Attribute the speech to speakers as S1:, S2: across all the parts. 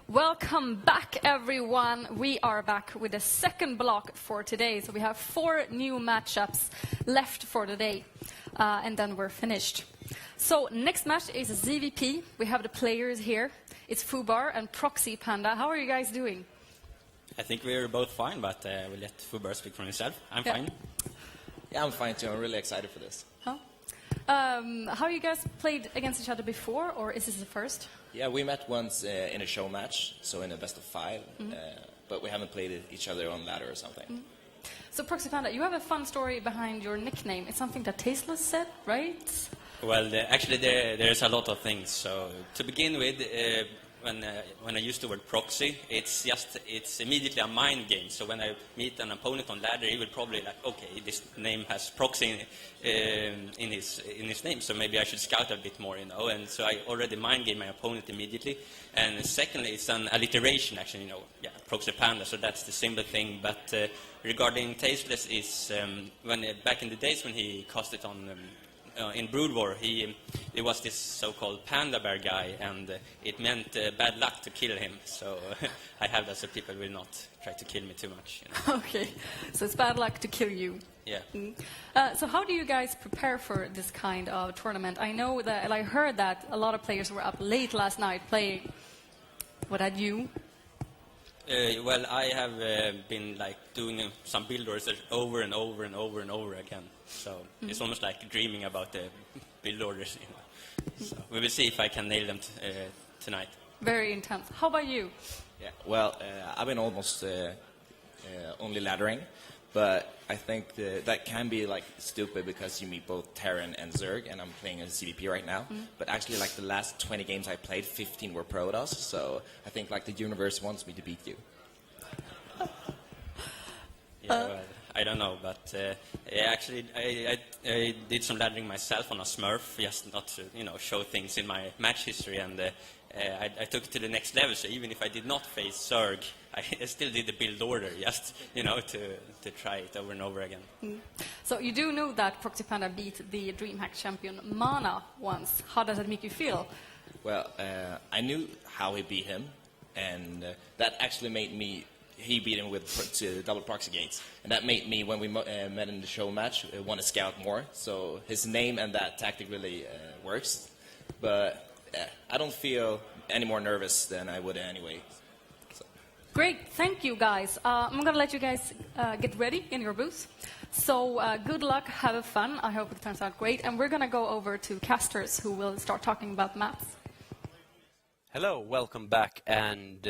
S1: Welcome back, everyone. We are back with the second block for today. So we have 4 new matchups left for the day, and then we're finished. So next match is ZvP. We have the players here. It's FuBaR and ProxyPanda. How are you guys doing?
S2: I think we're both fine, but we'll let FuBaR speak for himself. I'm fine.
S3: Yeah, I'm fine too. I'm really excited for this.
S1: Huh? How you guys played against each other before, or is this the first?
S3: Yeah, we met once in a show match, so in a best of 5, but we haven't played each other on ladder or something.
S1: So ProxyPanda, you have a fun story behind your nickname. It's something that Tasteless said, right?
S2: Well, actually, there's a lot of things. So to begin with, when I use the word proxy, it's immediately a mind game. So when I meet an opponent on ladder, he will probably like, okay, this name has proxy in his name, so maybe I should scout a bit more, you know. And so I already mind game my opponent immediately. And secondly, it's an alliteration, actually, you know, yeah, ProxyPanda. So that's the simple thing. But regarding Tasteless, is back in the days when he cast it on. In Brood War, it was this so-called panda bear guy, and it meant bad luck to kill him. So I have that so people will not try to kill me too much. You know.
S1: Okay, so it's bad luck to kill you.
S2: Yeah.
S1: So how do you guys prepare for this kind of tournament? I know that, and I heard that a lot of players were up late last night playing. What had you?
S2: Well, I have been like doing some build orders over and over and over and over again. So it's almost like dreaming about the build orders. You know. So we will see if I can nail them tonight.
S1: Very intense. How about you?
S3: Yeah. Well, I've been almost only laddering, but I think that can be like stupid because you meet both Terran and Zerg, and I'm playing a ZvP right now. But actually, like the last 20 games I played, 15 were Protoss, so I think like the universe wants me to beat you.
S2: Yeah, well, I don't know, but yeah, actually, I did some laddering myself on a Smurf, just not to, you know, show things in my match history, and I took it to the next level. So even if I did not face Zerg, I still did the build order, just, you know, to try it over and over again.
S1: So you do know that ProxyPanda beat the DreamHack champion Mana once. How does that make you feel?
S3: Well, I knew how he beat him, and that actually made me. He beat him with double proxy gates, and that made me, when we met in the show match, want to scout more. So his name and that tactic really works, but I don't feel any more nervous than I would anyway. So.
S1: Great, thank you guys. I'm going to let you guys get ready in your booths. So good luck, have fun. I hope it turns out great. And we're going to go over to casters who will start talking about maps.
S4: Hello, welcome back, and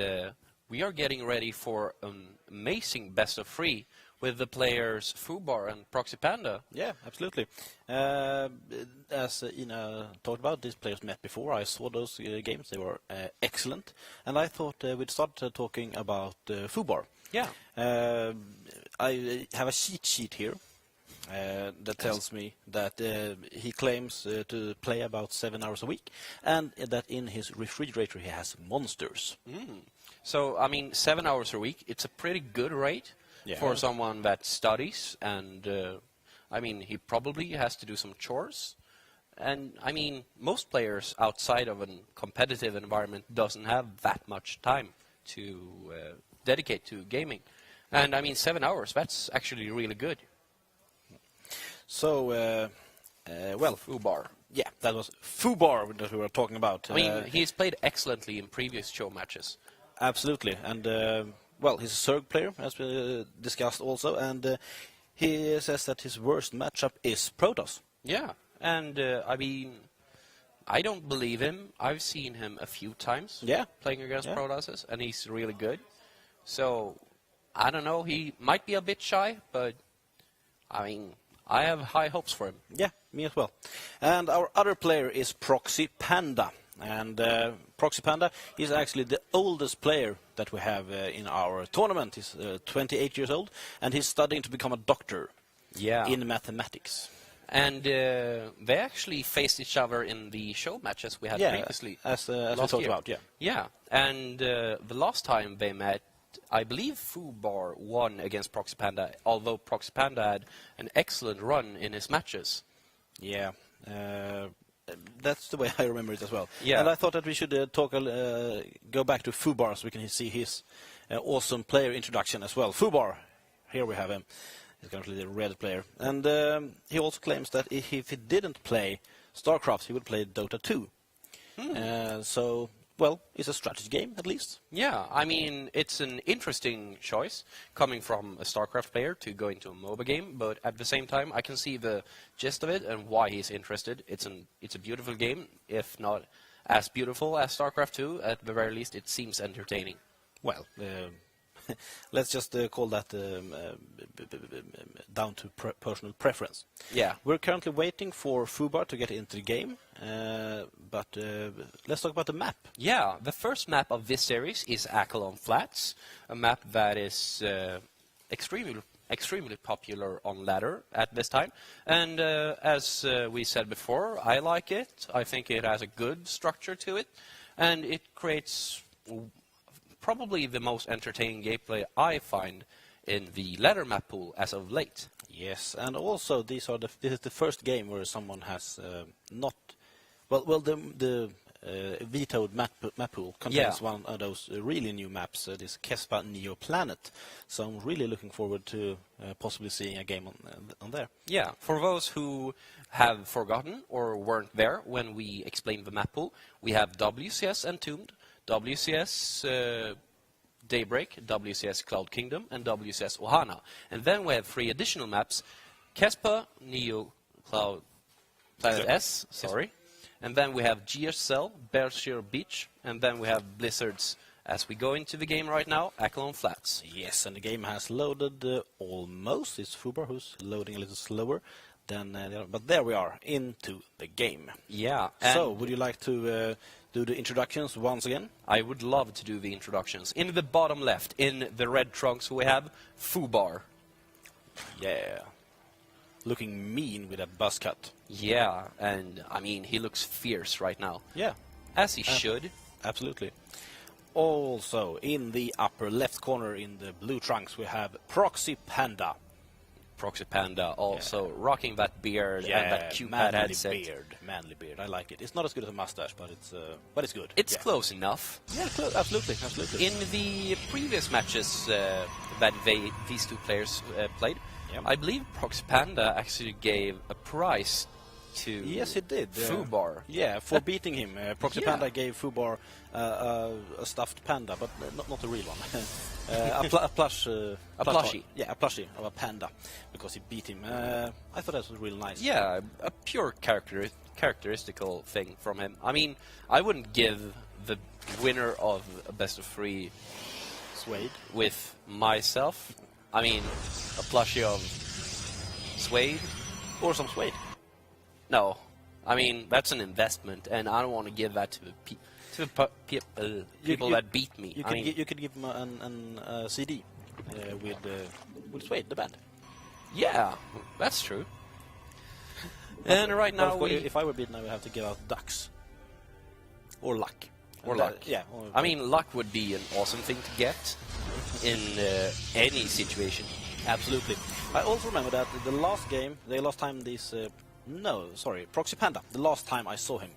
S4: we are getting ready for an amazing best of 3 with the players FuBaR and ProxyPanda.
S5: Yeah, absolutely. As Ina talked about, these players met before. I saw those games. They were excellent. And I thought we'd start talking about FuBaR.
S4: Yeah.
S5: I have a cheat sheet here that tells me that he claims to play about 7 hours a week, and that in his refrigerator he has monsters.
S4: So, I mean, 7 hours a week, it's a pretty good rate for someone that studies, and I mean, he probably has to do some chores. And I mean, most players outside of a competitive environment doesn't have that much time to dedicate to gaming. And I mean, 7 hours, that's actually really good.
S5: So, well,
S4: FuBaR.
S5: Yeah, that was FuBaR that we were talking about.
S4: I mean, he's played excellently in previous show matches.
S5: Absolutely, and well, he's a Zerg player, as we discussed also, and he says that his worst matchup is Protoss.
S4: Yeah, and I mean, I don't believe him. I've seen him a few times playing against Protosses, and he's really good. So, I don't know, he might be a bit shy, but I mean, I have high hopes for him.
S5: Yeah, me as well. And our other player is ProxyPanda. And ProxyPanda is actually the oldest player that we have in our tournament. He's 28 years old, and he's studying to become a doctor in mathematics.
S4: And they actually faced each other in the show matches we had previously.
S5: As we talked about,
S4: Yeah, and the last time they met, I believe FuBaR won against ProxyPanda, although ProxyPanda had an excellent run in his matches.
S5: Yeah. That's the way I remember it as well.
S4: Yeah.
S5: And I thought that we should go back to FuBaR so we can see his awesome player introduction as well. FuBaR, here we have him. He's currently the red player. And he also claims that if he didn't play StarCraft, he would play Dota 2. So, well, it's a strategy game, at least.
S4: Yeah, I mean, it's an interesting choice coming from a StarCraft player to go into a MOBA game, but at the same time, I can see the gist of it and why he's interested. It's a beautiful game, if not as beautiful as StarCraft 2. At the very least, it seems entertaining.
S5: Well, let's just call that down to personal preference.
S4: Yeah.
S5: We're currently waiting for FuBaR to get into the game, but let's talk about the map.
S4: Yeah, the first map of this series is Akelon Flats, a map that is extremely popular on ladder at this time. And as we said before, I like it. I think it has a good structure to it, and it creates probably the most entertaining gameplay I find in the ladder map pool as of late.
S5: Yes, and also this is the first game where someone has not... Well, the vetoed map pool contains one of those really new maps, this Kespa Neo Planet. So I'm really looking forward to possibly seeing a game on there.
S4: Yeah, for those who have forgotten or weren't there when we explained the map pool, we have WCS Entombed, WCS Daybreak, WCS Cloud Kingdom, and WCS Ohana. And then we have 3 additional maps, Kespa, Neo, Cloud, Planet S, sorry. And then we have GSL, Berkshire Beach, and then we have Blizzard's, as we go into the game right now, Akelon Flats.
S5: Yes, and the game has loaded almost. It's FuBaR who's loading a little slower than the other. But there we are, into the game.
S4: Yeah.
S5: So, would you like to do the introductions once again?
S4: I would love to do the introductions. In the bottom left, in the red trunks, we have FuBaR.
S5: Yeah. Looking mean with a buzz cut.
S4: Yeah, and I mean, he looks fierce right now.
S5: Yeah.
S4: As he should.
S5: Absolutely. Also, in the upper left corner in the blue trunks, we have ProxyPanda.
S4: ProxyPanda also rocking that beard and that cute headset.
S5: Manly beard. I like it. It's not as good as a mustache, but it's good.
S4: It's close enough.
S5: Yeah, absolutely.
S4: In the previous matches that these two players played, I believe ProxyPanda actually gave a prize to
S5: Yes, he did.
S4: FuBaR.
S5: Yeah, for beating him. ProxyPanda gave FuBaR a stuffed panda, but not a real one. A plushie. Yeah, a plushie of a panda, because he beat him. I thought that was really nice.
S4: Yeah, a pure characteristical thing from him. I mean, I wouldn't give the winner of a best of 3
S5: Suede
S4: with myself. I mean, a plushie of Suede.
S5: or some suede.
S4: No, I mean, that's an investment, and I don't want to give that to people that beat me.
S5: You could give him a CD with Suede, the band.
S4: Yeah, that's true. And right now,
S5: if I were beaten, I would have to give out ducks or luck.
S4: Or luck.
S5: Yeah.
S4: I mean, luck would be an awesome thing to get in any situation.
S5: Absolutely. I also remember that the last time ProxyPanda, the last time I saw him,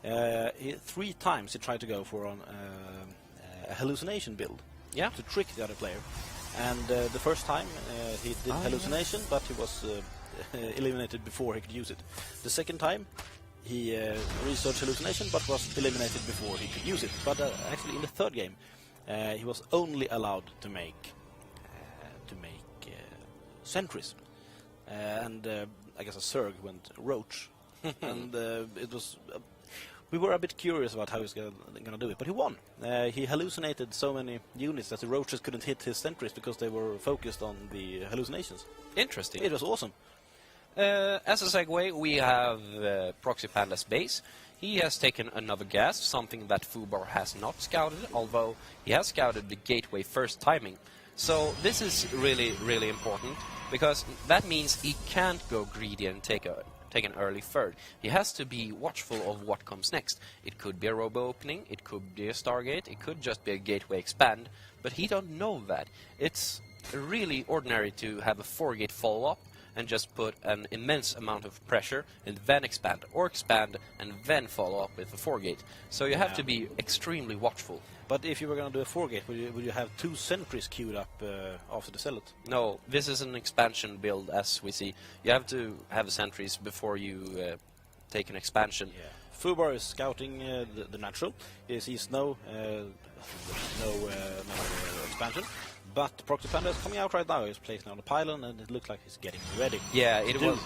S5: 3 times he tried to go for a hallucination build.
S4: Yeah.
S5: To trick the other player. And the first time he did hallucination, but he was eliminated before he could use it. The second time he researched hallucination, but was eliminated before he could use it. But actually in the third game, he was only allowed to make sentries. And I guess a Zerg went roach. And it was... we were a bit curious about how he was going to do it, but he won. He hallucinated so many units that the roaches couldn't hit his sentries because they were focused on the hallucinations.
S4: Interesting.
S5: It was awesome.
S4: As a segue, we have ProxyPanda's base. He has taken another gas, something that FuBaR has not scouted, although he has scouted the gateway first timing. So this is really, really important, because that means he can't go greedy and take an early third. He has to be watchful of what comes next. It could be a robo opening, it could be a Stargate, it could just be a gateway expand, but he don't know that. It's really ordinary to have a 4-gate follow-up and just put an immense amount of pressure and then expand, or expand and then follow up with a 4-gate. So you have to be extremely watchful.
S5: But if you were going to do a 4-gate, would you have 2 sentries queued up after the zealot?
S4: No, this is an expansion build, as we see. You have to have sentries before you take an expansion.
S5: Yeah. FuBaR is scouting the natural. He sees no expansion. But ProxyPanda is coming out right now. He's placing on the pylon, and it looks like he's getting ready.
S4: Yeah, it was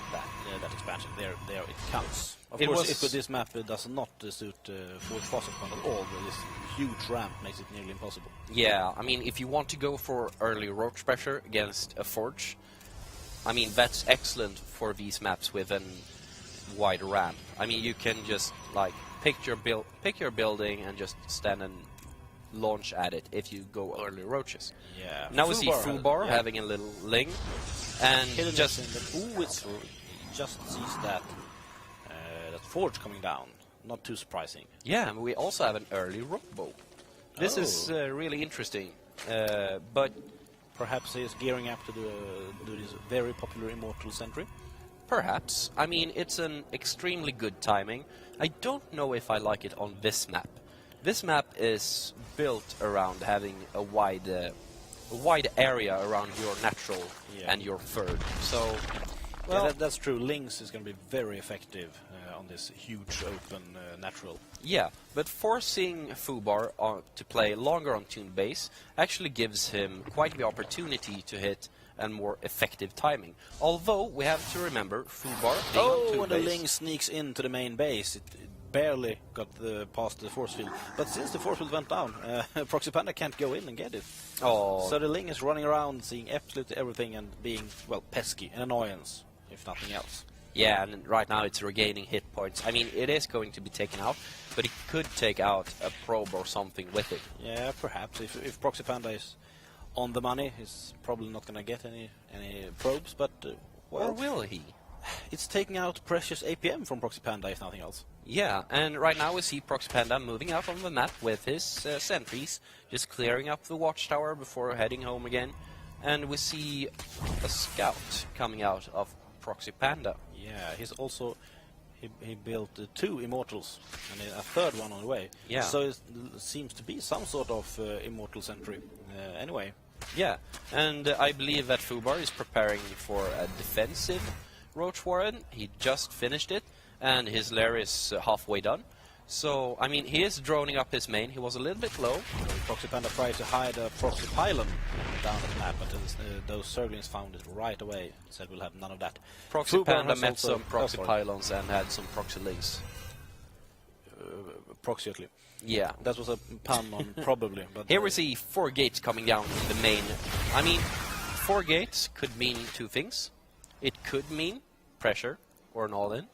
S5: that expansion. There it comes. Of
S4: It
S5: course,
S4: was-
S5: this map does not suit Forge Faucet at all. This huge ramp makes it nearly impossible.
S4: Yeah, I mean, if you want to go for early roach pressure against a forge, I mean, that's excellent for these maps with a wide ramp. I mean, you can just like pick your building and just stand and launch at it if you go early roaches.
S5: Yeah.
S4: Now we see FuBaR having a little ling, and
S5: Hidden
S4: just
S5: just sees that forge coming down. Not too surprising.
S4: yeah, and we also have an early rope bow. This is really interesting, but
S5: Perhaps he is gearing up to do this very popular Immortal Sentry.
S4: perhaps. I mean, it's an extremely good timing. I don't know if I like it on this map. This map is built around having a wide area around your natural and your third. So, well,
S5: Yeah, that's true. Lynx is going to be very effective on this huge open natural.
S4: yeah, but forcing FuBaR to play longer on tuned base actually gives him quite the opportunity to hit and more effective timing. Although we have to remember FuBaR being on tuned
S5: when the
S4: base.
S5: Lynx sneaks into the main base, it barely got past the force field. But since the force field went down, ProxyPanda can't go in and get it.
S4: Oh,
S5: So the Lynx is running around, seeing absolutely everything and being, well, pesky, an annoyance, if nothing else.
S4: yeah, and right now it's regaining hit points. I mean, it is going to be taken out, but it could take out a probe or something with it.
S5: Yeah, perhaps. If ProxyPanda is on the money, he's probably not going to get any probes, but,
S4: Or
S5: well,
S4: will he?
S5: it's taking out precious APM from ProxyPanda, if nothing else.
S4: Yeah, and right now we see ProxyPanda moving out on the map with his sentries, just clearing up the watchtower before heading home again. And we see a scout coming out of ProxyPanda.
S5: Yeah, he's also he built 2 Immortals and a third one on the way.
S4: Yeah.
S5: So it seems to be some sort of Immortal Sentry. Anyway,
S4: Yeah, and I believe that FuBaR is preparing for a defensive Roach Warren. He just finished it, and his lair is halfway done. So, I mean, he is droning up his main. He was a little bit low.
S5: ProxyPanda tried to hide a proxy pylon down the map, but those Zerglings found it right away. Said we'll have none of that. FuBaR
S4: ProxyPanda
S5: has
S4: met
S5: also-
S4: some proxy
S5: sorry.
S4: pylons and had some proxy links.
S5: Proxiately.
S4: Yeah.
S5: That was a pun on probably. But
S4: Here we see 4 gates coming down in the main. I mean, 4 gates could mean 2 things. It could mean pressure or an all-in.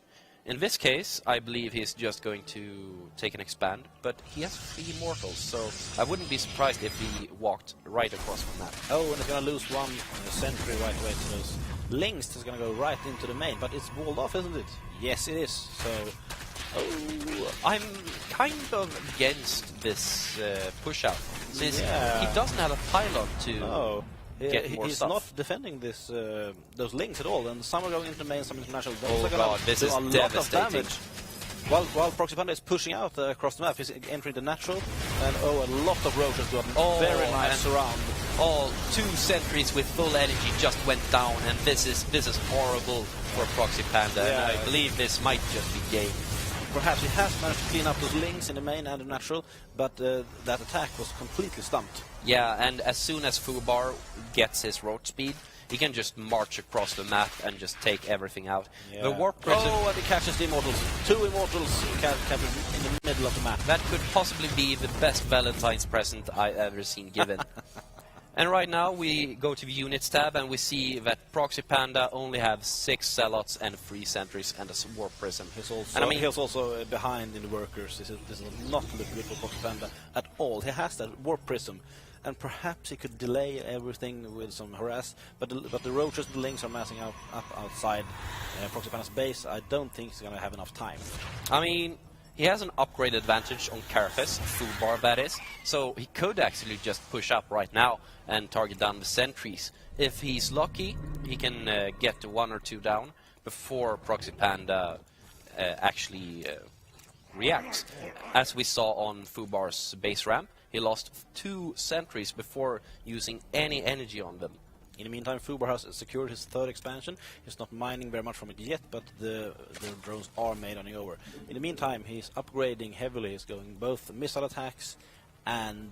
S4: In this case, I believe he's just going to take an expand, but he has 3 Immortals, so I wouldn't be surprised if he walked right across the map.
S5: Oh, and he's going to lose 1 sentry right away to those Lynx. Is going to go right into the main, but it's walled off, isn't it? Yes, it is. So,
S4: I'm kind of against this push-out, since he doesn't have a pylon to get more
S5: he's
S4: stuff.
S5: not defending this those Lynx at all, and some are going into the main, some international.
S4: Oh god, this is
S5: a lot of
S4: devastating.
S5: damage. While ProxyPanda is pushing out across the map, he's entering the natural, and a lot of roaches got very nice surround.
S4: All 2 sentries with full energy just went down, and this is horrible for ProxyPanda.
S5: Yeah,
S4: and I believe this might just be game.
S5: Perhaps he has managed to clean up those Lynx in the main and the natural, but that attack was completely stumped.
S4: Yeah, and as soon as FuBaR gets his road speed, he can just march across the map and just take everything out.
S5: Yeah.
S4: The Warp Prism,
S5: and he catches the Immortals. 2 Immortals captured in the middle of the map.
S4: that could possibly be the best Valentine's present I've ever seen given. And right now we go to the units tab and we see that ProxyPanda only have 6 Zealots and 3 Sentries and a Warp Prism.
S5: He's also,
S4: And I mean,
S5: he's also behind in the workers. This is not look good for ProxyPanda at all. He has that Warp Prism, and perhaps he could delay everything with some harass, but the roaches, the Lynx are massing up outside ProxyPanda's base. I don't think he's going to have enough time.
S4: I mean, he has an upgrade advantage on Carapace, FuBaR that is, so he could actually just push up right now and target down the sentries. If he's lucky, he can get 1 or 2 down before ProxyPanda actually reacts. As we saw on FuBaR's base ramp, he lost 2 sentries before using any energy on them.
S5: In the meantime, FuBaR has secured his 3rd expansion. He's not mining very much from it yet, but the drones are made on the over. In the meantime, he's upgrading heavily. He's going both missile attacks and...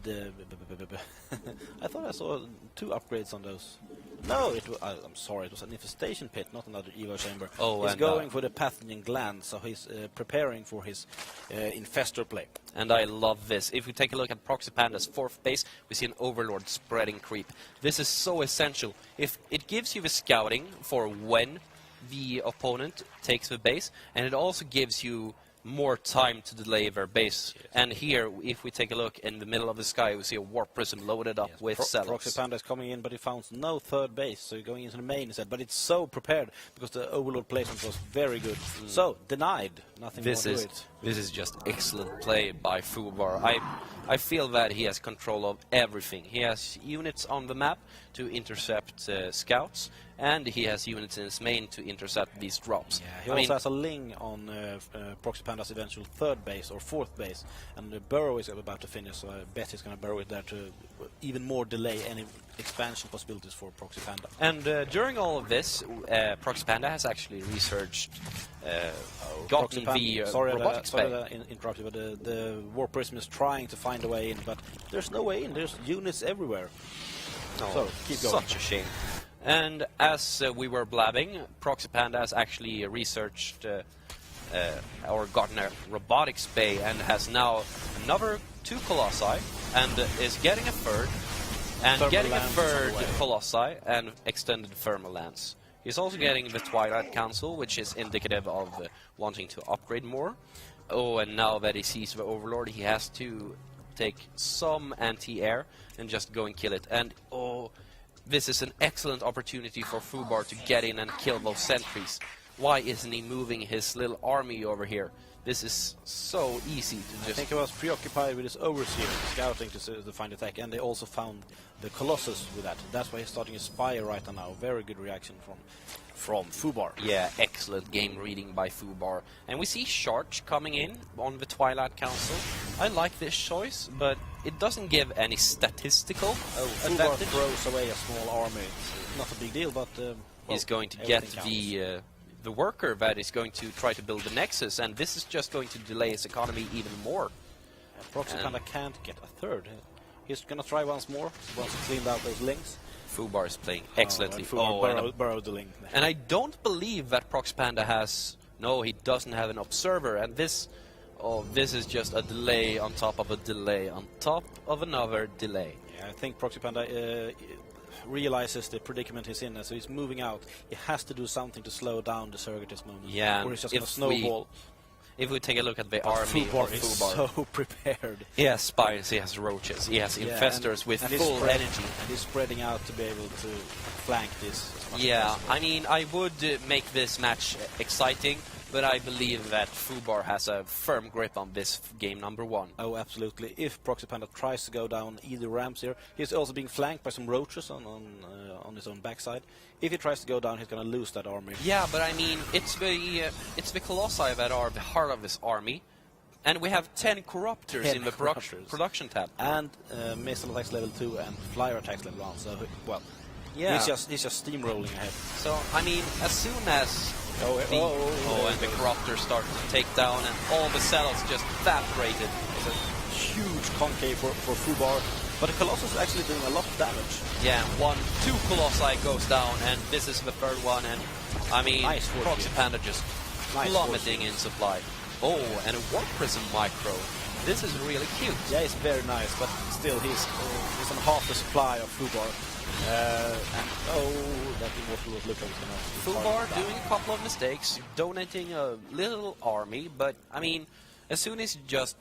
S5: I thought I saw 2 upgrades on those. No, I'm sorry, it was an infestation pit, not another Evo chamber.
S4: Oh,
S5: he's going for the pathogen gland, so he's preparing for his infestor play.
S4: And I love this. If we take a look at ProxyPanda's 4th base, we see an Overlord spreading creep. This is so essential. If it gives you the scouting for when the opponent takes the base, and it also gives you more time to delay their base. Yes. And here, if we take a look in the middle of the sky, we see a Warp Prism loaded up with cells.
S5: ProxyPanda is coming in, but he found no 3rd base, so he's going into the main instead. But it's so prepared, because the Overlord placement was very good. So, denied. Nothing more to it.
S4: This is just excellent play by FuBaR. I feel that he has control of everything. He has units on the map to intercept scouts, and he has units in his main to intercept these drops.
S5: Yeah, he also has a Ling on ProxyPanda's eventual 3rd base or 4th base, and the burrow is about to finish, so I bet he's going to burrow it there to even more delay any expansion possibilities for ProxyPanda.
S4: And during all of this, ProxyPanda has actually researched, gotten the robotic spay.
S5: Sorry to interrupt you, but the Warp Prism is trying to find a way in, but there's no way in. There's units everywhere.
S4: Oh,
S5: so, keep going.
S4: Such a shame. And as we were blabbing, ProxyPanda has actually researched or gotten a robotics bay and has now another 2 Colossi and is getting a 3rd and
S5: Thermal
S4: getting a
S5: lance
S4: 3rd Colossi and extended thermal lance. He's also getting the Twilight Council, which is indicative of wanting to upgrade more. Oh, and now that he sees the Overlord, he has to take some anti-air and just go and kill it. And oh, this is an excellent opportunity for FuBaR to get in and kill those sentries. Why isn't he moving his little army over here? This is so easy to just...
S5: I think he was preoccupied with his overseer, scouting to find attack, and they also found the Colossus with that. That's why he's starting a spy right now. Very good reaction from FuBaR.
S4: Yeah, excellent game reading by FuBaR. And we see Charge coming in on the Council. I like this choice, but it doesn't give any statistical advantage.
S5: FuBaR throws away a small army. Not a big deal, but...
S4: he's going to get the worker that is going to try to build the Nexus, and this is just going to delay his economy even more.
S5: ProxyPanda can't get a 3rd. He's going to try once more, once he cleaned out those links.
S4: FuBaR is playing excellently.
S5: Burrowed the link.
S4: And I don't believe that ProxyPanda has... No, he doesn't have an observer, and this is just a delay on top of a delay on top of another delay.
S5: Yeah, I think ProxyPanda realizes the predicament he's in, so he's moving out. He has to do something to slow down the surge at this moment.
S4: Yeah,
S5: or he's just going to snowball.
S4: If we take a look at the army of
S5: FuBaR is
S4: FuBaR,
S5: so prepared.
S4: He has spies, he has roaches, he has infestors with full energy.
S5: And he's spreading out to be able to flank this.
S4: Yeah, I mean, I would make this match exciting, but I believe that FuBaR has a firm grip on this game number 1.
S5: Oh, absolutely. If ProxyPanda tries to go down either ramps here, he's also being flanked by some roaches on his own backside. If he tries to go down, he's going to lose that army.
S4: Yeah, but I mean, it's the Colossi that are the heart of this army, and we have 10 Corruptors in the production tab.
S5: And missile attacks level 2 and flyer attacks level 1. So, well,
S4: yeah,
S5: he's just steamrolling ahead.
S4: So, I mean, as soon as and the Corruptors started to take down, and all the cells just evaporated.
S5: It's a huge concave for FuBaR, but the Colossus is actually doing a lot of damage.
S4: Yeah, 2 Colossi goes down, and this is the 3rd one, and I mean,
S5: nice
S4: ProxyPanda just plummeting in supply. Oh, and a Warp Prism micro. This is really cute.
S5: Yeah, it's very nice, but still, he's on half the supply of FuBaR. That Immortal was looking like
S4: FuBaR doing a couple of mistakes, donating a little army, but I mean, as soon as he just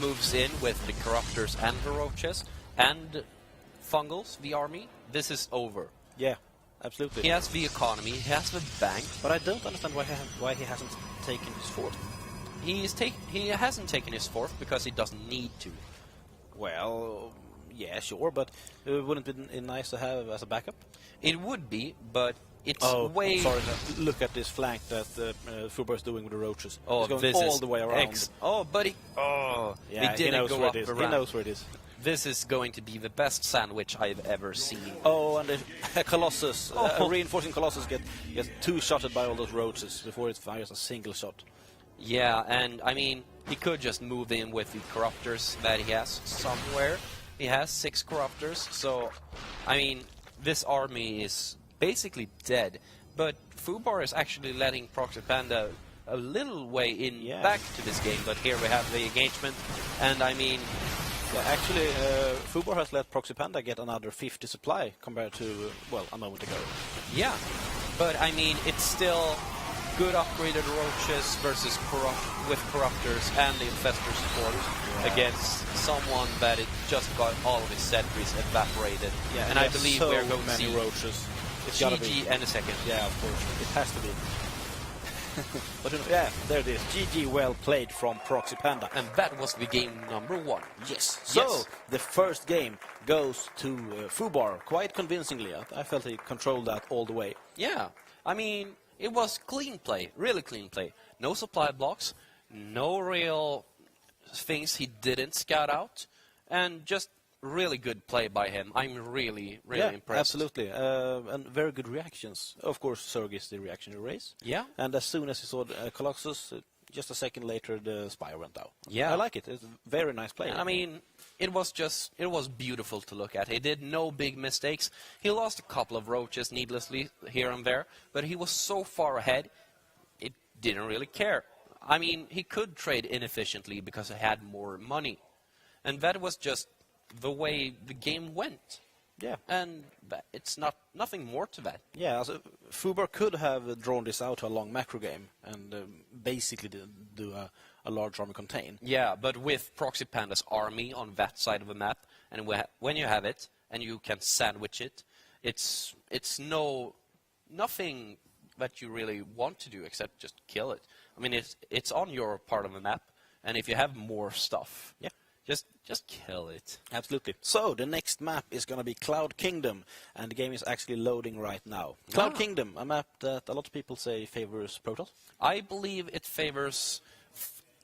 S4: moves in with the Corruptors and the Roaches and Fungals, the army, this is over.
S5: Yeah, absolutely.
S4: He has the economy, he has the bank.
S5: But I don't understand why he hasn't taken his 4th.
S4: he hasn't taken his fourth because he doesn't need to.
S5: Well, yeah, sure, but wouldn't it be nice to have as a backup?
S4: It would be, but it's
S5: I'm sorry, look at this flank that FuBaR is doing with the roaches.
S4: Oh,
S5: it's going
S4: this
S5: all
S4: is
S5: the way around.
S4: Buddy. Oh,
S5: yeah,
S4: he didn't go up
S5: He
S4: around.
S5: knows where it is.
S4: This is going to be the best sandwich I've ever seen.
S5: Oh, and a Colossus, a reinforcing Colossus gets two-shotted by all those roaches before it fires a single shot.
S4: Yeah, and I mean, he could just move in with the corruptors that he has somewhere. He has 6 corruptors, so, I mean, this army is basically dead. But FuBaR is actually letting ProxyPanda a little way in back to this game, but here we have the engagement, and I mean...
S5: Yeah, actually, FuBaR has let ProxyPanda get another 50 supply compared to, well, a moment ago.
S4: Yeah, but I mean, it's still good upgraded roaches versus with corruptors and the infestor support against someone that it just got all of his sentries evaporated.
S5: Yeah,
S4: and I believe we're going to see
S5: roaches. It's
S4: GG in a second.
S5: Yeah, of course. It has to be. But yeah, there it is. GG, well played from ProxyPanda.
S4: And that was the game number 1.
S5: Yes. So, the first game goes to FuBaR quite convincingly. I felt he controlled that all the way.
S4: Yeah. I mean, it was clean play, really clean play. No supply blocks, no real things he didn't scout out, and just really good play by him. I'm really impressed.
S5: Absolutely. And very good reactions. Of course, Serg is the reactionary race.
S4: Yeah.
S5: And as soon as he saw Colossus, just a second later, the Spire went out.
S4: Yeah.
S5: I like it. It's a very nice play.
S4: I mean, it was beautiful to look at. He did no big mistakes. He lost a couple of roaches needlessly here and there, but he was so far ahead, it didn't really care. I mean, he could trade inefficiently because he had more money. And that was just the way the game went.
S5: Yeah.
S4: And it's nothing more to that.
S5: Yeah, so FuBaR could have drawn this out to a long macro game and basically do a large army contain.
S4: Yeah, but with ProxyPanda's army on that side of the map, and when you have it and you can sandwich it, it's nothing that you really want to do except just kill it. I mean, it's on your part of the map, and if you have more stuff, just kill it.
S5: Absolutely. So, the next map is going to be Cloud Kingdom, and the game is actually loading right now. Cloud Kingdom, a map that a lot of people say favors Protoss.
S4: I believe it favors...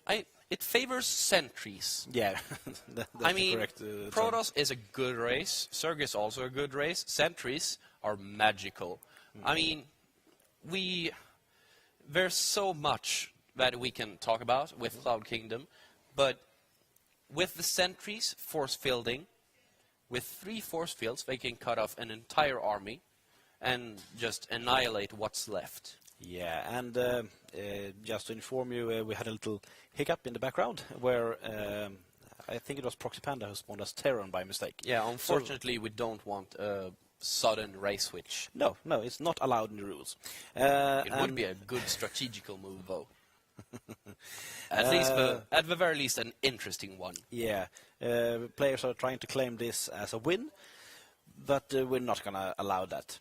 S4: It favors sentries.
S5: Yeah, that's the correct
S4: Protoss is a good race. Zerg is also a good race. Sentries are magical. I mean, there's so much that we can talk about with Cloud Kingdom, but with the sentries force fielding, with 3 force fields, they can cut off an entire army and just annihilate what's left.
S5: Yeah, and just to inform you, we had a little hiccup in the background where I think it was ProxyPanda who spawned as Terran by mistake.
S4: Yeah, unfortunately, we don't want a sudden race switch.
S5: No, it's not allowed in the rules.
S4: It would be a good strategical move, though. At the very least, an interesting one.
S5: Yeah, players are trying to claim this as a win, but we're not going to allow that.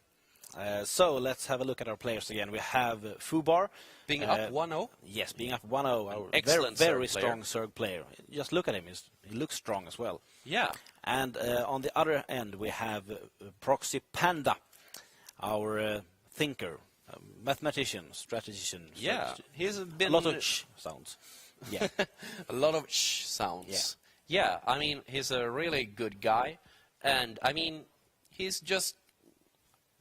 S5: So let's have a look at our players again. We have FuBaR.
S4: Being up 1-0?
S5: Yes, being up 1-0. Our
S4: excellent
S5: very strong Zerg player. Just look at him. He looks strong as well.
S4: Yeah.
S5: And on the other end, we have ProxyPanda, our thinker, mathematician, strategician.
S4: Yeah, he's been...
S5: A lot of sounds. Yeah.
S4: A lot of sounds. Yeah, I mean, he's a really good guy. And, I mean, he's just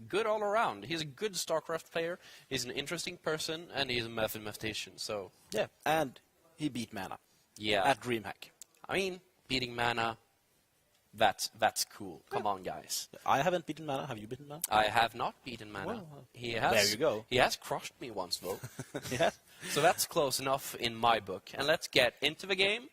S4: good all around. He's a good StarCraft player. He's an interesting person, and he's a mathematician. So
S5: yeah, and he beat Mana.
S4: Yeah,
S5: at DreamHack.
S4: I mean, beating Mana, that's cool. Come on, guys.
S5: I haven't beaten Mana. Have you beaten Mana?
S4: I have not beaten Mana.
S5: Well,
S4: he has.
S5: There you go.
S4: He has crushed me once, though.
S5: Yeah.
S4: So that's close enough in my book. And let's get into the game.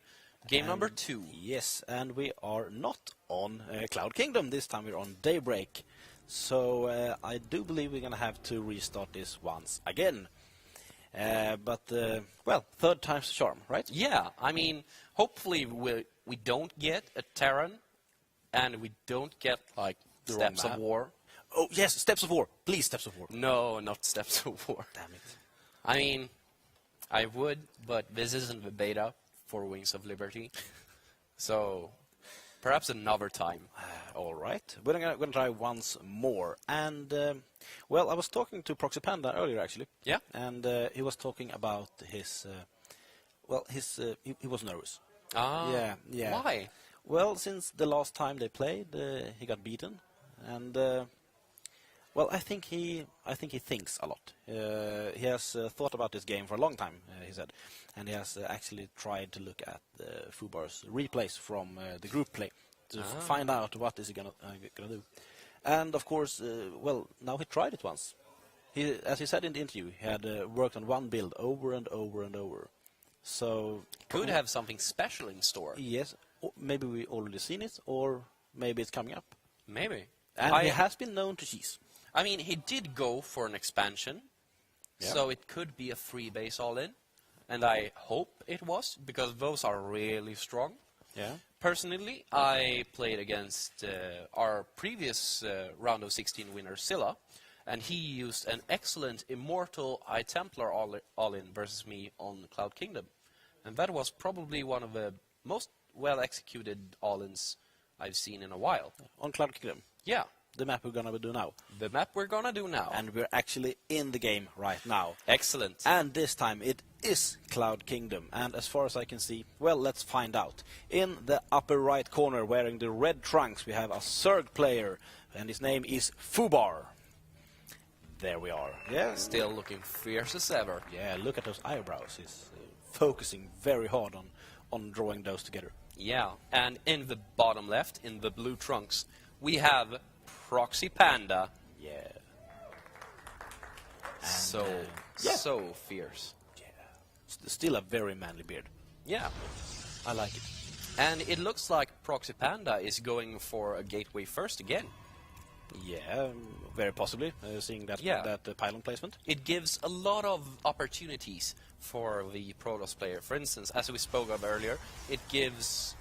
S4: Game number 2.
S5: Yes, and we are not on Cloud Kingdom. This time we're on Daybreak. So I do believe we're going to have to restart this once again. But, well, third time's the charm, right?
S4: Yeah, I mean, hopefully we don't get a Terran, and we don't get, like, Steps of War.
S5: Oh, yes, Steps of War. Please, Steps of War.
S4: No, not Steps of War.
S5: Damn it.
S4: I mean, I would, but this isn't the beta for Wings of Liberty. So, perhaps another time.
S5: All right. We're going to try once more. And, well, I was talking to ProxyPanda earlier, actually.
S4: Yeah?
S5: And he was talking about his... he was nervous.
S4: Ah.
S5: Yeah.
S4: Why?
S5: Well, since the last time they played, he got beaten. And, well, I think he thinks a lot. He has thought about this game for a long time, he said. And he has actually tried to look at FuBaR's replays from the group play to find out what is he gonna do. And of course, well, now he tried it once. As he said in the interview, he had worked on one build over and over and over. So
S4: Could have something special in store.
S5: yes, maybe we already seen it, or maybe it's coming up.
S4: Maybe.
S5: And he has been known to cheese.
S4: I mean, he did go for an expansion,
S5: Yeah.
S4: so it could be a free base all-in. And I hope it was, because those are really strong.
S5: Yeah.
S4: Personally, I played against our previous round of 16 winner, Scylla, and he used an excellent Immortal Eye Templar all-in versus me on Cloud Kingdom. And that was probably one of the most well-executed all-ins I've seen in a while.
S5: On Cloud Kingdom,
S4: Yeah,
S5: the map we're going to do now.
S4: the map we're gonna do now.
S5: And we're actually in the game right now.
S4: Excellent.
S5: And this time it is Cloud Kingdom. And as far as I can see, well, let's find out. In the upper right corner, wearing the red trunks, we have a Zerg player. And his name is FuBaR. There we are. Yeah,
S4: Still looking fierce as ever.
S5: yeah, look at those eyebrows. He's focusing very hard on drawing those together.
S4: Yeah, and in the bottom left, in the blue trunks, we have ProxyPanda.
S5: Yeah.
S4: So,
S5: yeah.
S4: so fierce.
S5: Still a very manly beard.
S4: Yeah,
S5: I like it.
S4: and it looks like ProxyPanda is going for a gateway first again.
S5: Yeah, very possibly, seeing that,
S4: Yeah.
S5: that pylon placement.
S4: It gives a lot of opportunities for the Protoss player. For instance, as we spoke of earlier, it gives...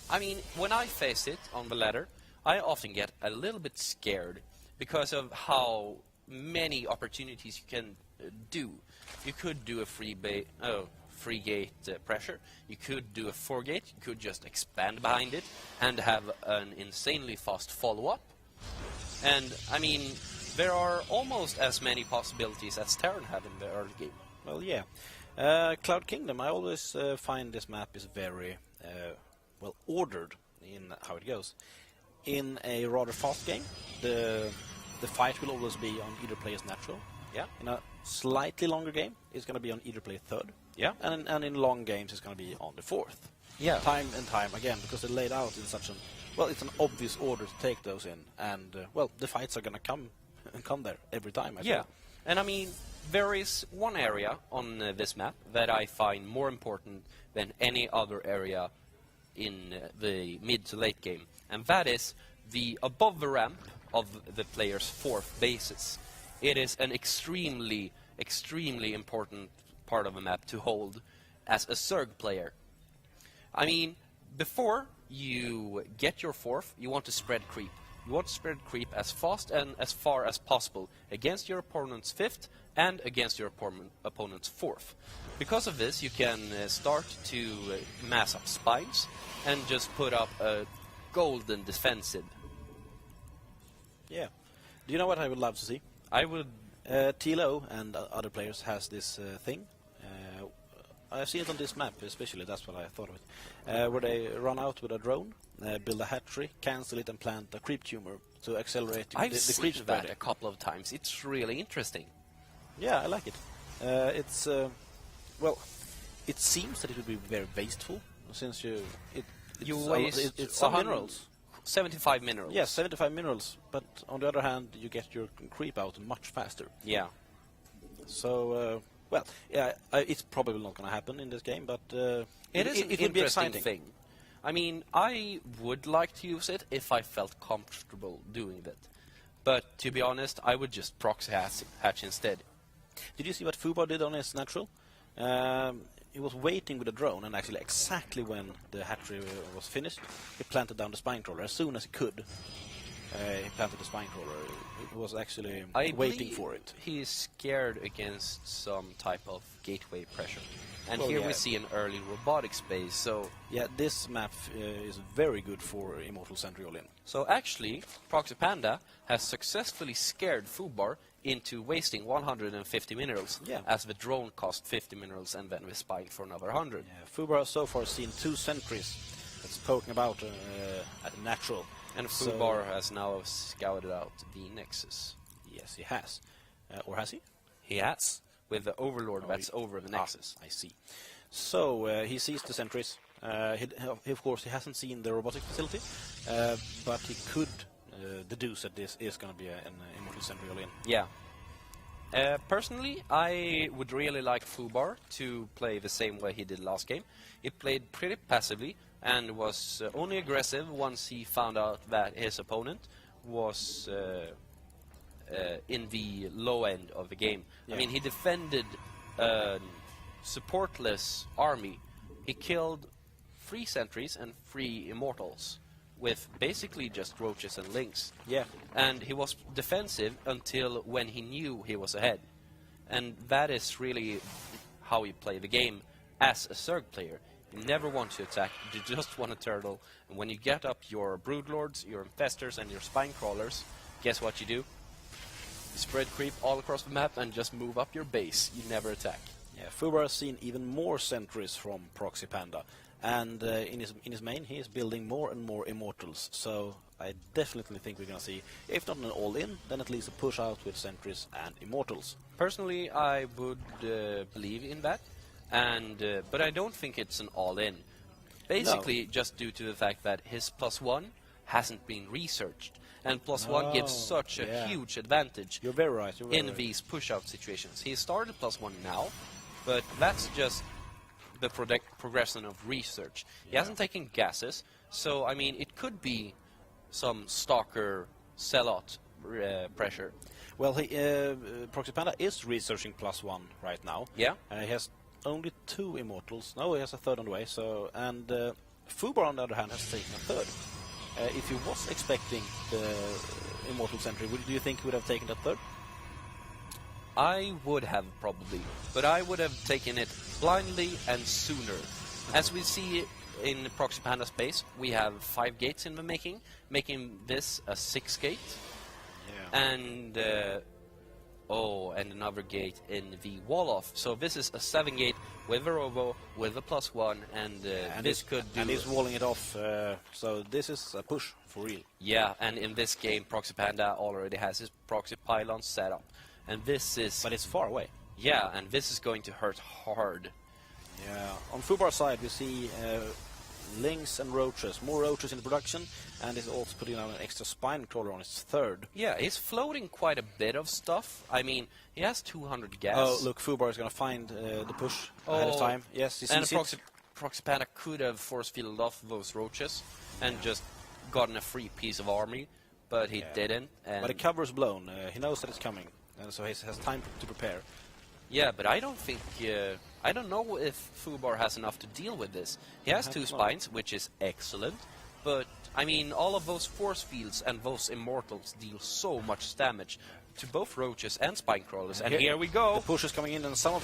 S4: I mean, when I face it on the ladder, I often get a little bit scared because of how many opportunities you can do. You could do a free gate pressure, you could do a 4-gate, you could just expand behind it and have an insanely fast follow-up. And, I mean, there are almost as many possibilities as Terran have in the early game.
S5: Well, yeah. Cloud Kingdom, I always find this map is very well ordered in how it goes. In a rather fast game, the fight will always be on either player's natural.
S4: Yeah.
S5: In a slightly longer game, it's going to be on either player third.
S4: Yeah.
S5: And in long games, it's going to be on the fourth.
S4: Yeah.
S5: Time and time again, because they're laid out in such an... Well, it's an obvious order to take those in. And, well, the fights are going to come there every time, I
S4: Yeah,
S5: feel.
S4: and I mean, there is one area on this map that I find more important than any other area in the mid to late game, and that is the above the ramp of the player's fourth bases. It is an extremely, extremely important part of the map to hold as a Zerg player. I mean, before you get your fourth, you want to spread creep. You want to spread creep as fast and as far as possible against your opponent's fifth and against your opponent's fourth. Because of this, you can start to mass up spines and just put up a golden defensive.
S5: Yeah. Do you know what I would love to see?
S4: I would...
S5: TLO and other players has this thing. I've seen it on this map especially, that's what I thought of it. Where they run out with a drone, build a hatchery, cancel it and plant a creep tumor to accelerate
S4: I've
S5: the
S4: seen
S5: creep
S4: that
S5: spreading.
S4: a couple of times. It's really interesting.
S5: Yeah, I like it. It's, well, it seems that it would be very wasteful, since it's some minerals.
S4: 75 minerals.
S5: Yes, 75 minerals, but on the other hand, you get your creep out much faster.
S4: Yeah.
S5: So, well, yeah, it's probably not going to happen in this game, but
S4: It is an
S5: would be
S4: interesting
S5: exciting.
S4: thing. I mean, I would like to use it if I felt comfortable doing that. But to be honest, I would just proxy hatch instead.
S5: Did you see what FuBaR did on his natural? He was waiting with a drone, and actually exactly when the hatchery was finished, he planted down the spine crawler as soon as he could. he planted the spine crawler. He was actually
S4: I
S5: waiting
S4: believe
S5: for it.
S4: he is scared against some type of gateway pressure. And
S5: Well,
S4: here
S5: yeah.
S4: we see an early robotics base, so...
S5: Yeah, this map is very good for Immortal Sentry All-In.
S4: So actually, ProxyPanda has successfully scared FuBaR into wasting 150 minerals,
S5: Yeah.
S4: as the drone cost 50 minerals and then we spiked for another 100.
S5: Yeah, FuBaR has so far seen 2 sentries that's poking about at natural.
S4: And
S5: So-
S4: FuBaR has now scouted out the Nexus.
S5: Yes, he has. Or has he?
S4: He has, with the Overlord
S5: Oh,
S4: that's over the Nexus.
S5: I see. So he sees the sentries. Of course, he hasn't seen the robotic facility, but he could deduce that this is going to be an Immortal Sentry All-In.
S4: Yeah. Personally, I would really like FuBaR to play the same way he did last game. He played pretty passively and was only aggressive once he found out that his opponent was in the low end of the game.
S5: Yeah.
S4: I mean, he defended a supportless army. He killed 3 sentries and 3 immortals with basically just roaches and lynx.
S5: Yeah.
S4: And he was defensive until when he knew he was ahead. And that is really how you play the game as a Zerg player. You never want to attack, you just want to turtle. And when you get up your Broodlords, your Infestors and your Spine Crawlers, guess what you do? You spread creep all across the map and just move up your base. You never attack.
S5: Yeah, FuBaR has seen even more sentries from ProxyPanda, and in his main he is building more and more immortals. So I definitely think we're going to see, if not an all-in, then at least a push out with sentries and immortals.
S4: Personally, I would believe in that, and but I don't think it's an all-in. Basically, just due to the fact that his +1 hasn't been researched, and +1 gives such a
S5: yeah.
S4: huge advantage.
S5: You're very right. You're very
S4: in
S5: right.
S4: these push-out situations. He started +1 now, but that's just the progression of research. He hasn't taken gases, so I mean, it could be some stalker sellout pressure.
S5: Well, ProxyPanda is researching +1 right now.
S4: Yeah.
S5: He has only 2 immortals. No, he has a third on the way. So, and FuBaR, on the other hand, has taken a third. If he was expecting the Immortal Sentry, do you think he would have taken that third?
S4: I would have probably, but I would have taken it blindly and sooner. As we see in ProxyPanda space, we have 5 gates in the making this a 6 gate.
S5: Yeah.
S4: And and another gate in the wall off. So this is a 7 gate with a robo, with a +1, and this could do.
S5: And he's walling it off. So this is a push for real.
S4: Yeah, and in this game, ProxyPanda already has his proxy pylon set up, and this is.
S5: But it's far away.
S4: Yeah, and this is going to hurt hard.
S5: Yeah. On FuBaR side, we see lynx and roaches. More roaches in the production, and he's also putting out an extra spine crawler on his third.
S4: Yeah, he's floating quite a bit of stuff. I mean, he has 200 gas.
S5: Oh, look, FuBaR is going to find the push ahead of time. Yes, he
S4: and
S5: sees it.
S4: ProxyPanda could have force fielded off those roaches and just gotten a free piece of army, but he didn't. And
S5: But the cover is blown. He knows that it's coming, and so he has time to prepare.
S4: yeah, but I don't think. I don't know if FuBaR has enough to deal with this. He has 2 spines, which is excellent, but I mean, all of those force fields and those immortals deal so much damage to both roaches and spine crawlers. And here we go.
S5: The push is coming in, and some of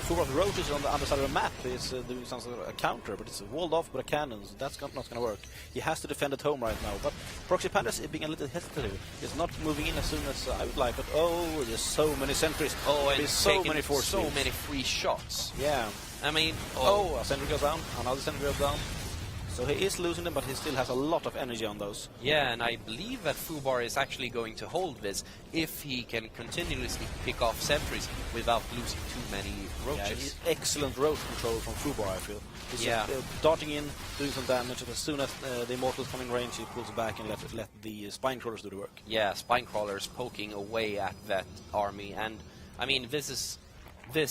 S5: FuBaR's roaches on the other side of the map is doing some sort of a counter, but it's walled off with a cannon, so that's not going to work. He has to defend at home right now, but ProxyPanda is being a little hesitant. He's not moving in as soon as I would like, but there's so many sentries.
S4: Oh, and
S5: there's so many force
S4: so
S5: fields.
S4: many free shots.
S5: Yeah.
S4: I mean,
S5: A sentry goes down, another sentry goes down. So he is losing them, but he still has a lot of energy on those.
S4: Yeah, and I believe that FuBaR is actually going to hold this if he can continuously pick off sentries without losing too many roaches.
S5: Yeah, excellent roach control from FuBaR, I feel. He's just, darting in, doing some damage, and as soon as the immortals come in range, he pulls back and let the spine crawlers do the work.
S4: Yeah, spine crawlers poking away at that army, and I mean, this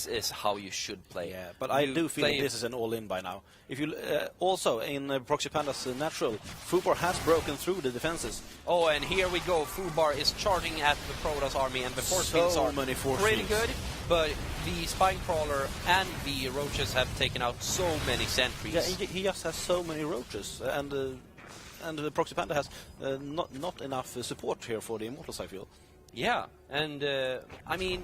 S4: is how you should play.
S5: Yeah, but I do feel that this is an all-in by now. If you also in ProxyPanda's natural, FuBaR has broken through the defenses.
S4: Oh, and here we go. FuBaR is charging at the Protoss army, and the force fields are pretty good. But the spine crawler and the roaches have taken out so many sentries.
S5: Yeah, he just has so many roaches, and and the ProxyPanda has not enough support here for the Immortals, I feel.
S4: Yeah, and I mean,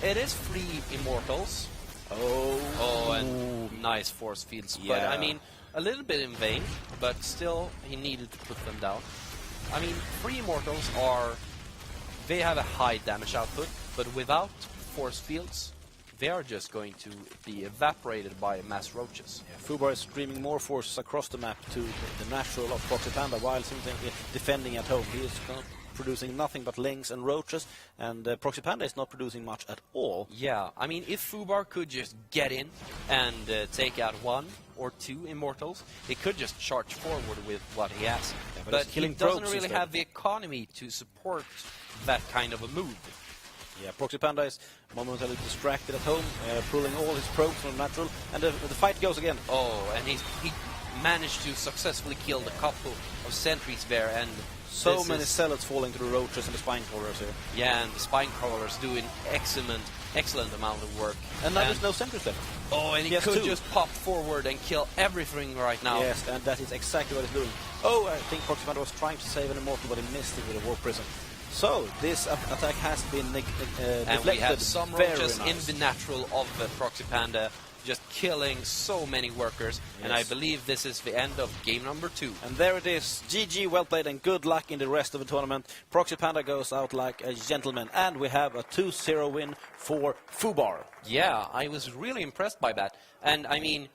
S4: it is 3 Immortals. And nice force fields.
S5: Yeah.
S4: But I mean, a little bit in vain, but still, he needed to put them down. I mean, 3 Immortals they have a high damage output, but without force fields, they are just going to be evaporated by mass roaches.
S5: Yeah, FuBaR is streaming more forces across the map to the natural of ProxyPanda while simply defending at home. He is producing nothing but lings and roaches, and ProxyPanda is not producing much at all.
S4: Yeah, I mean, if FuBaR could just get in and take out 1 or 2 Immortals, he could just charge forward with what he has.
S5: Yeah,
S4: but he doesn't really
S5: instead.
S4: have the economy to support that kind of a move.
S5: Yeah, ProxyPanda is momentarily distracted at home, pulling all his probes from natural, and the fight goes again.
S4: Oh, and he managed to successfully kill the couple of sentries there, and
S5: so many zealots falling to the roaches and the spine crawlers here.
S4: Yeah, and the spine crawlers doing excellent amount of work.
S5: And now there's no sentries left.
S4: Oh, and he could just pop forward and kill everything right now.
S5: Yes, and that is exactly what he's doing. Oh, I think ProxyPanda was trying to save an Immortal, but he missed it with a War Prism. So, this attack has been deflected.
S4: And we have some roaches
S5: nice.
S4: in the natural of ProxyPanda, just killing so many workers. Yes. And I believe this is the end of game number 2.
S5: And there it is. GG, well played, and good luck in the rest of the tournament. ProxyPanda goes out like a gentleman, and we have a 2-0 win for FuBaR.
S4: Yeah, I was really impressed by that. And I mean,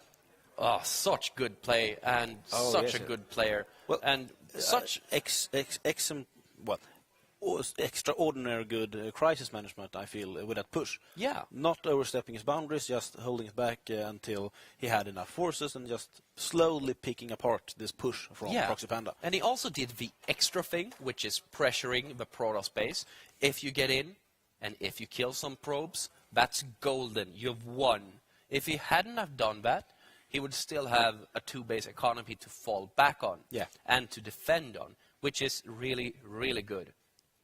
S4: such good play, and such a good player.
S5: Well,
S4: and such
S5: extraordinary good crisis management, I feel, with that push.
S4: Yeah.
S5: Not overstepping his boundaries, just holding it back until he had enough forces and just slowly picking apart this push from ProxyPanda.
S4: And he also did the extra thing, which is pressuring the Protoss base. If you get in and if you kill some probes, that's golden. You've won. If he hadn't have done that, he would still have a 2-base economy to fall back on and to defend on, which is really, really good.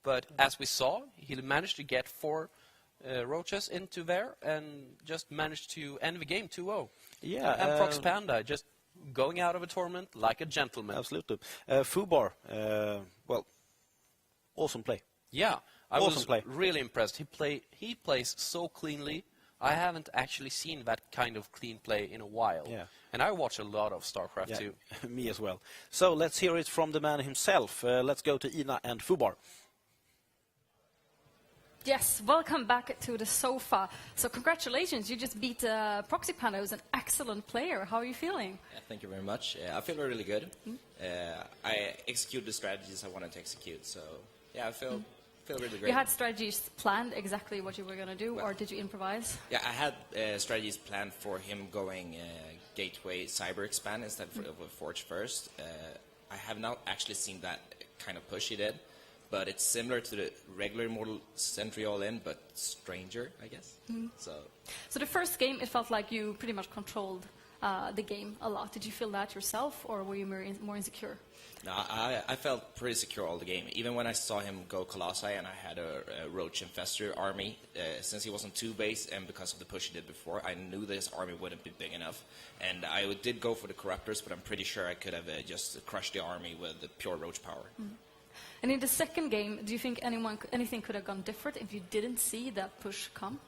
S4: But as we saw, he managed to get 4 roaches into there and just managed to end the game 2-0.
S5: Yeah,
S4: and ProxyPanda just going out of a tournament like a gentleman.
S5: Absolutely. FuBaR, well, awesome play.
S4: Yeah, I was
S5: play.
S4: really impressed. He plays so cleanly. I haven't actually seen that kind of clean play in a while.
S5: Yeah.
S4: And I watch a lot of StarCraft too.
S5: Me as well. So let's hear it from the man himself. Let's go to Ina and FuBaR.
S1: Yes, welcome back to the sofa. So congratulations, you just beat ProxyPanda, who's an excellent player. How are you feeling?
S3: Yeah, thank you very much. I feel really good. I execute the strategies I wanted to execute, so yeah, I feel really great.
S1: You had strategies planned exactly what you were going to do, or did you improvise?
S3: Yeah, I had strategies planned for him going Gateway Cyber Expand instead of Forge first. I have not actually seen that kind of push he did. But it's similar to the regular Immortal Sentry All-In, but stranger, I guess. So
S1: the first game, it felt like you pretty much controlled the game a lot. Did you feel that yourself, or were you more insecure?
S3: No, I felt pretty secure all the game. Even when I saw him go Colossi and I had a Roach Infestor army, since he wasn't 2-base and because of the push he did before, I knew that his army wouldn't be big enough. And I did go for the Corruptors, but I'm pretty sure I could have just crushed the army with the pure Roach power.
S1: And in the second game, do you think anything could have gone different if you didn't see that push come?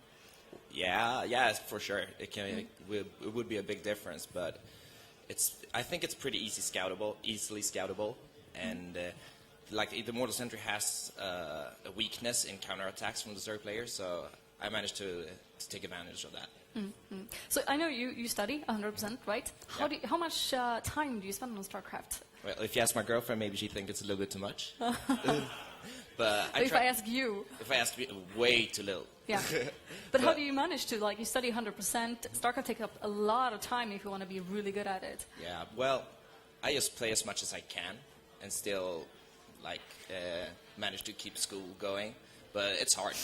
S3: Yeah, for sure. It would be a big difference, but I think it's pretty easily scoutable, and like the Mortal Sentry has a weakness in counterattacks from the Zerg players, so I managed to take advantage of that.
S1: So I know you study 100%, right? How much time do you spend on StarCraft?
S3: Well, if you ask my girlfriend, maybe she thinks it's a little bit too much. But
S1: if I ask you?
S3: If I ask you, way too little.
S1: Yeah. But how do you manage to, you study 100%? StarCraft takes up a lot of time if you want to be really good at it.
S3: Yeah, well, I just play as much as I can and still, manage to keep school going. But it's hard.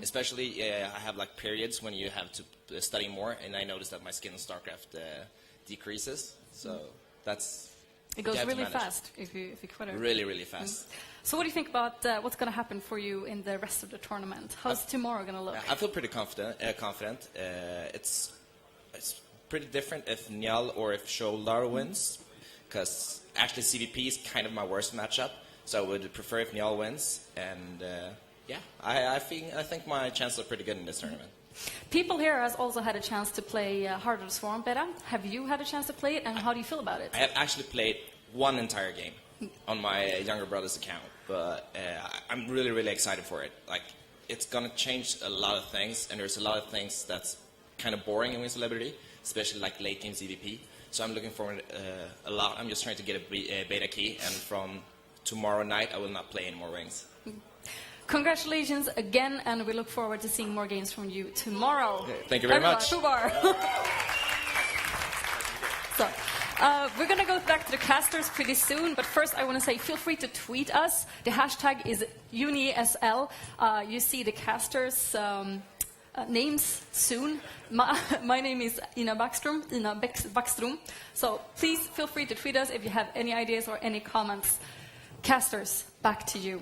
S3: Especially, I have, periods when you have to study more, and I notice that my skill in StarCraft decreases. So that's...
S1: It goes really fast if you quit it.
S3: Really, really fast.
S1: So what do you think about what's going to happen for you in the rest of the tournament? How's tomorrow going to look?
S3: I feel pretty confident. It's pretty different if Njal or if Sholdar wins. because actually ZvP is kind of my worst matchup, so I would prefer if Njal wins. And yeah, I think my chances are pretty good in this tournament.
S1: People here has also had a chance to play Heart of the Swarm beta. Have you had a chance to play it, and how do you feel about it?
S3: I have actually played one entire game on my younger brother's account, but I'm really, really excited for it. Like, it's gonna change a lot of things, and there's a lot of things that's kind of boring in Win Celebrity, especially like late game ZvP. So I'm looking forward a lot. I'm just trying to get a beta key, and from tomorrow night I will not play any more rings.
S1: Congratulations again, and we look forward to seeing more games from you tomorrow.
S3: Okay, thank you very much.
S1: FuBaR. So, we're going to go back to the casters pretty soon, but first I want to say feel free to tweet us. The hashtag is UniSL. You see the casters' names soon. My name is Ina Backstrom. So please feel free to tweet us if you have any ideas or any comments. Casters, back to you.